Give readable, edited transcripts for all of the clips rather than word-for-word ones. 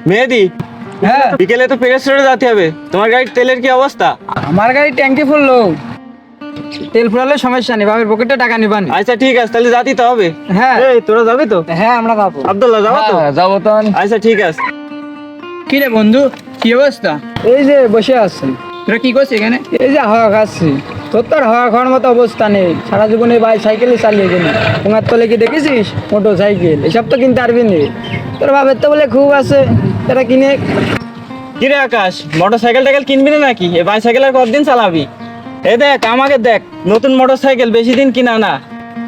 মেহেদি, হ্যাঁ, বিকেলে তো পেরেস রোডে যেতে হবে। তোমার গাড়ির তেলের কি অবস্থা? আমার গাড়ি ট্যাঙ্কি ফুললো, তেল ফুরালে সমস্যা নেই, বাপের পকেটে টাকা নিবানি। আচ্ছা ঠিক আছে, তাহলে যাতি তো হবে। হ্যাঁ এই তোরা যাবি তো? হ্যাঁ, আমরা যাবো। আব্দুল্লাহ যাবো তো? যাবো তো। আচ্ছা ঠিক আছে। কি রে বন্ধু, কি অবস্থা? এই যে বসে আছি। তোরা কি করছিস এখানে? এই যে হাওয়া খাচ্ছি। তোর তো আর হাওয়া খাওয়ার মতো অবস্থা নেই, সারা জীবনে সাইকেলই চালিয়ে গেলি। তোমার তলে কি দেখেছিস মোটর সাইকেল? এসব তো কিনতে পারবি না। তোর বাপের তো বলে খুব আছে, তারা কিনে। কি রে আকাশ, মোটর সাইকেল টাইকেল কিনবি না নাকি? এ বাইসাইকেল আর কতদিন চালাবি? এই দেখ আমাকে দেখ, নতুন মোটর সাইকেল বেশি দিন কিনা না।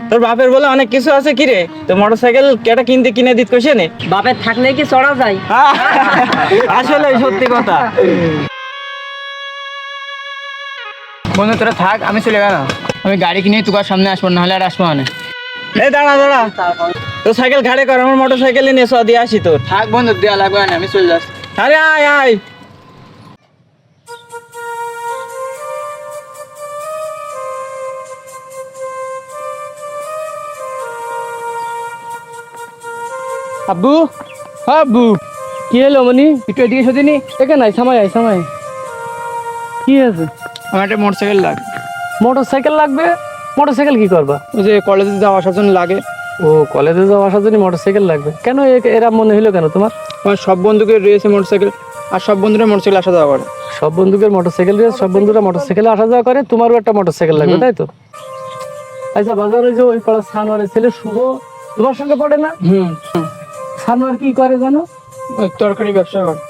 তোর বাপের বলে অনেক কিছু আছে। কি রে, তো মোটর সাইকেল কেটা কিনতে কিনে দিত কইছে নে? বাপের থাকলে কি চড়া যায়? আসলে সত্যি কথা। বন্ধু তোরা থাক, আমি চলে গেলাম। আমি গাড়ি কিনে তোর সামনে আসবো, নাহলে আর আসবো না। এই দাঁড়া দাঁড়া, তোর সাইকেল ঘাড়ে কর, আমার মোটর সাইকেলে নিয়ে সব দিয়ে আসি তোর। থাক বন্ধু, দেওয়া লাগবে না, আমি চলে যাচ্ছি। আরে আয় আয়। আব্বু, আব্বু, কি হলো মনি? একটু এদিকে সদিনি। এখানে নাই, সামাই আয় সামাই। কি আছে? আমার একটা মোটর সাইকেল লাগে। মোটর সাইকেল লাগবে? মোটর সাইকেল কি করবা? ওই যে কলেজে যাওয়া আসার জন্য লাগে। ও, কলেজে যাওয়া আসার জন্য মোটর সাইকেল লাগবে কেন? এরা মনে হলো কেন তোমার? আমার সব বন্ধুকে রয়েছে মোটর সাইকেল, আর সব বন্ধুরা মোটর সাইকেল আসা যাওয়া করে। সব বন্ধুদের মোটর সাইকেল রয়েছে, সব বন্ধুরা মোটর সাইকেলে আসা যাওয়া করে, তোমারও একটা মোটর সাইকেল লাগবে, তাই তো? আচ্ছা, বাজারে যে ওই পাড়া সানোয়ারের ছেলে শুভ তোমার সঙ্গে পড়ে না? সানোয়ার কি করে জানো? ওই তরকারি ব্যবসা করে।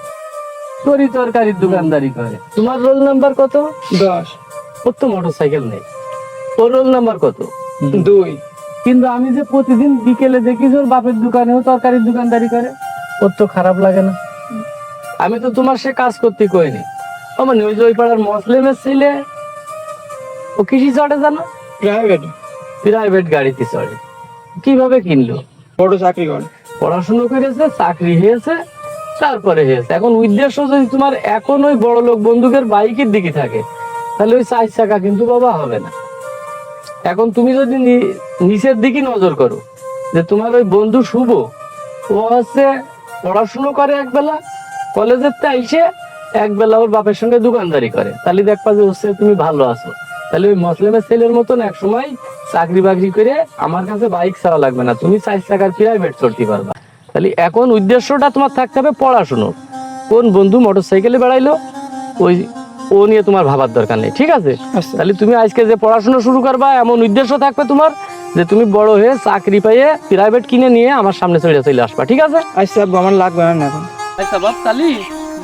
তরকারির দোকানদারি করে। তোমার রোল নাম্বার কত? 10। ওর তো মোটর সাইকেল নেই। ওর রোল নাম্বার কত? 2। কিন্তু আমি যে প্রতিদিন বিকেলে দেখি যে ওর বাপের দোকানেও তরকারির দোকানদারি করে, ওর তো খারাপ লাগে না? আমি তো তোমার সে কাজ করতে কইনি। ও মানে ওই যে ওই পাড়ার মুসলিমের ছেলে, ও কিসি চড়ে জানো? প্রাইভেট। প্রাইভেট গাড়িতে চড়ে। কিভাবে কিনলো? বড় চাকরি করে। পড়াশুনো করেছে, চাকরি হয়েছে, তারপরে হয়েছে। এখন উদ্দেশ্য যদি তোমার এখন ওই বড় লোক বন্দুকের বাইকের দিকে থাকে, তাহলে ওই 4 চাকা কিন্তু বাবা হবে না। এখন তুমি যদি নিচের দিকে নজর করো, যে তোমার ওই বন্ধু শুভ, ও হচ্ছে পড়াশুনো করে একবেলা, কলেজের তে আইসে একবেলা ওর বাপের সঙ্গে দোকানদারি করে, তাহলে দেখবা যে হচ্ছে তুমি ভালো আছো। তাহলে ওই মুসলিমের ছেলের মতন এক সময় চাকরি বাকরি করে আমার কাছে বাইক ছাড়া লাগবে না, তুমি 4 চাকার প্রাইভেট চড়তে পারবা। তাহলে এখন উদ্দেশ্যটা তোমার থাকতে হবে পড়াশুনো। কোন বন্ধু মোটর সাইকেলে বেড়াইলো, ওই ও নিয়ে তোমার ভাবার দরকার নেই, ঠিক আছে? আচ্ছা। তাহলে তুমি আজকে যে পড়াশোনা শুরু করবা, এমন উদ্দেশ্য থাকবে তোমার যে তুমি বড় হয়ে চাকরি পাইয়ে প্রাইভেট কিনে নিয়ে আমার সামনে চলে আসবা, ঠিক আছে? আচ্ছা আব্বু, আমার লাগবে না এখন। আচ্ছা বাপ, তাহলে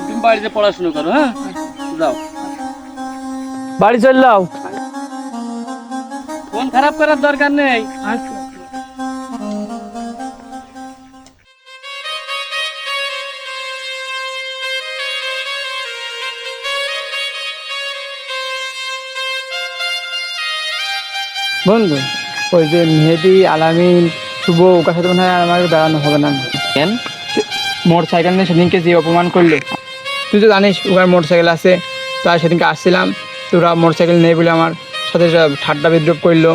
তুমি বাড়িতে পড়াশোনা করো, হ্যাঁ? যাও, বাড়ি চলে যাও, ফোন খারাপ করার দরকার নেই। বন্ধু, ওই যে মেহেদি, আলামিন, শুভ, ওকার সাথে মনে হয় আমার বেড়ানো হবে না। কেন? মোটর সাইকেল নিয়ে সেদিনকে যে অপমান করলো, তুই তো জানিস ওখানে মোটর সাইকেল আছে। তাই সেদিনকে আসছিলাম, তোরা মোটর সাইকেল নেই বলে আমার সাথে ঠাট্টা বিদ্রুপ করলো,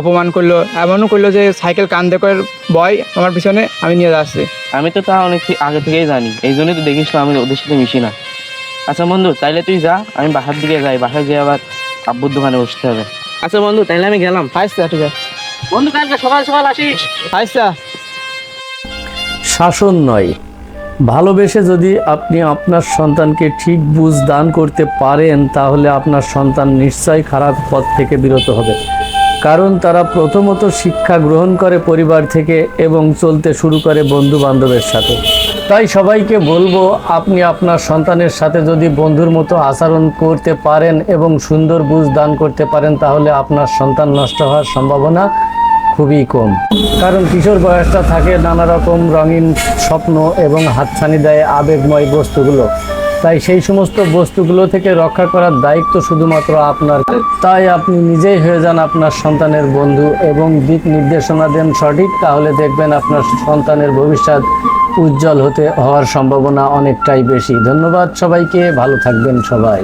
অপমান করলো, এমনও করলো যে সাইকেল কান্দে করে বয় আমার পিছনে আমি নিয়ে যাচ্ছি। আমি তো তা অনেক আগে থেকেই জানি, এই জন্যই তো দেখিস না আমি ওদের সাথে মিশি না। আচ্ছা বন্ধু, তাইলে তুই যা, আমি বাসার দিকে যাই। বাসায় গিয়ে আবার আব্বুর দোকানে বসতে হবে। আচ্ছা বন্ধু, তাইলে আমি গেলাম। আচ্ছা ঠিক আছে। বন্ধু, কালকে সকাল সকাল আসিস। আচ্ছা। শাসন নয়, ভালোবেসে যদি আপনি আপনার সন্তানকে ঠিক বুঝ দান করতে পারেন, তাহলে আপনার সন্তান নিশ্চয়ই খারাপ পথ থেকে বিরত হবে। কারণ তারা প্রথমত শিক্ষা গ্রহণ করে পরিবার থেকে এবং চলতে শুরু করে বন্ধু বান্ধবের সাথে। তাই সবাইকে বলবো, আপনি আপনার সন্তানের সাথে যদি বন্ধুর মতো আচরণ করতে পারেন এবং সুন্দর বুঝ দান করতে পারেন, তাহলে আপনার সন্তান নষ্ট হওয়ার সম্ভাবনা খুবই কম। কারণ কিশোর বয়সটা থাকে নানা রকম রঙিন স্বপ্ন এবং হাতছানি দেয় আবেগময় বস্তুগুলো। তাই সেই সমস্ত বস্তুগুলো থেকে রক্ষা করার দায়িত্ব শুধুমাত্র আপনার। তাই আপনি নিজেই হয়ে যান আপনার সন্তানের বন্ধু এবং দিক নির্দেশনা দেন সঠিক, তাহলে দেখবেন আপনার সন্তানের ভবিষ্যৎ উজ্জ্বল হওয়ার সম্ভাবনা অনেকটাই বেশি। ধন্যবাদ সবাইকে, ভালো থাকবেন সবাই।